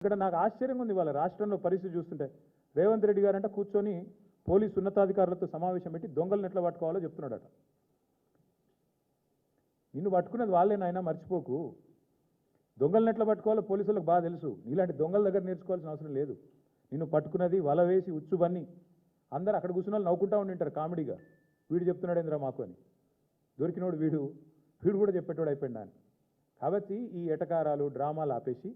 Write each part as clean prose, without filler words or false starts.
ఇక్కడ నాకు ఆశ్చర్యంగా ఉంది వాళ్ళ రాష్ట్రంలో పరిస్థితి చూస్తుంటే రేవంత్ రెడ్డి గారంట కూర్చొని పోలీసు ఉన్నతాధికారులతో సమావేశం పెట్టి దొంగలను ఎట్లా పట్టుకోవాలో చెప్తున్నాడట. నిన్ను పట్టుకున్నది వాళ్ళేనాయనా, మర్చిపోకు. దొంగలను ఎట్లా పట్టుకోవాలో పోలీసులకు బాగా తెలుసు. ఇలాంటి దొంగల దగ్గర నేర్చుకోవాల్సిన అవసరం లేదు. నిన్ను పట్టుకున్నది వల వేసి ఉచ్చుబన్ని అందరు అక్కడ కూర్చున్న వాళ్ళు నవ్వుకుంటా ఉండింటారు కామెడీగా, వీడు చెప్తున్నాడు ఏంద్రా మాకు అని. దొరికినోడు వీడు కూడా చెప్పేటోడు అయిపోయిందా అని. కాబట్టి ఈ ఎటకారాలు డ్రామాలు ఆపేసి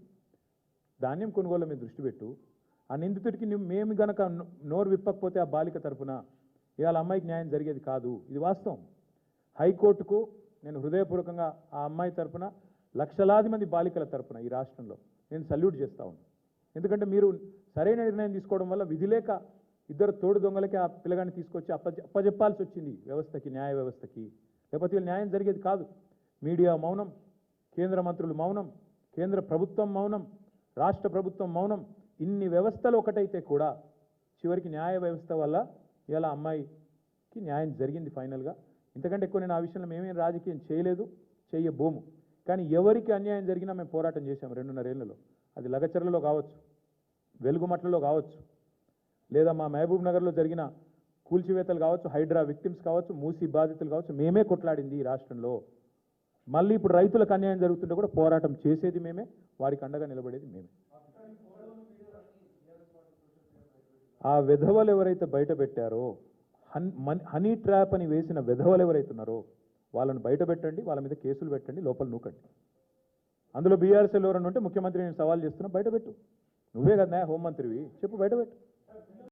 ధాన్యం కొనుగోలు మీద దృష్టి పెట్టు. ఆ నిందితుడికి మేము గనక నోరు విప్పకపోతే ఆ బాలిక తరపున ఇవాళ అమ్మాయికి న్యాయం జరిగేది కాదు. ఇది వాస్తవం. హైకోర్టుకు నేను హృదయపూర్వకంగా ఆ అమ్మాయి తరపున లక్షలాది మంది బాలికల తరపున ఈ రాష్ట్రంలో నేను సల్యూట్ చేస్తా ఉన్నాను. ఎందుకంటే మీరు సరైన నిర్ణయం తీసుకోవడం వల్ల విధి లేక ఇద్దరు తోడు దొంగలకి ఆ పిల్లగాన్ని తీసుకొచ్చి అప్పజెప్పాల్సి వచ్చింది వ్యవస్థకి, న్యాయ వ్యవస్థకి. లేకపోతే వీళ్ళు న్యాయం జరిగేది కాదు. మీడియా మౌనం, కేంద్ర మంత్రులు మౌనం, కేంద్ర ప్రభుత్వం మౌనం, రాష్ట్ర ప్రభుత్వం మౌనం. ఇన్ని వ్యవస్థలు ఒకటైతే కూడా చివరికి న్యాయ వ్యవస్థ వల్ల ఇలా అమ్మాయికి న్యాయం జరిగింది ఫైనల్గా. ఇంతకంటే ఎక్కువ నేను ఆ విషయంలో మేమేం రాజకీయం చేయలేదు, చేయబోము. కానీ ఎవరికి అన్యాయం జరిగినా మేము పోరాటం చేశాం 2.5 ఏళ్లలో. అది లగచర్లలో కావచ్చు, వెలుగుమట్లలో కావచ్చు, లేదా మా మహబూబ్ నగర్లో జరిగిన కూల్చివేతలు కావచ్చు, హైడ్రా విక్టిమ్స్ కావచ్చు, మూసీ బాధితులు కావచ్చు, మేమే కొట్లాడింది ఈ రాష్ట్రంలో. మళ్ళీ ఇప్పుడు రైతులకు అన్యాయం జరుగుతుంటే కూడా పోరాటం చేసేది మేమే, వారికి అండగా నిలబడేది మేమే. ఆ విధవలు ఎవరైతే బయట పెట్టారో, హనీ ట్రాప్ అని వేసిన విధవలు ఎవరైతే ఉన్నారో వాళ్ళని బయట పెట్టండి, వాళ్ళ మీద కేసులు పెట్టండి, లోపల నూకండి. అందులో బీఆర్ఎస్ఎల్ ఎవరన్నా ఉంటే ముఖ్యమంత్రి నేను సవాల్ చేస్తున్నా, బయట పెట్టు. నువ్వే కదా హోంమంత్రివి, చెప్పు, బయట పెట్టు.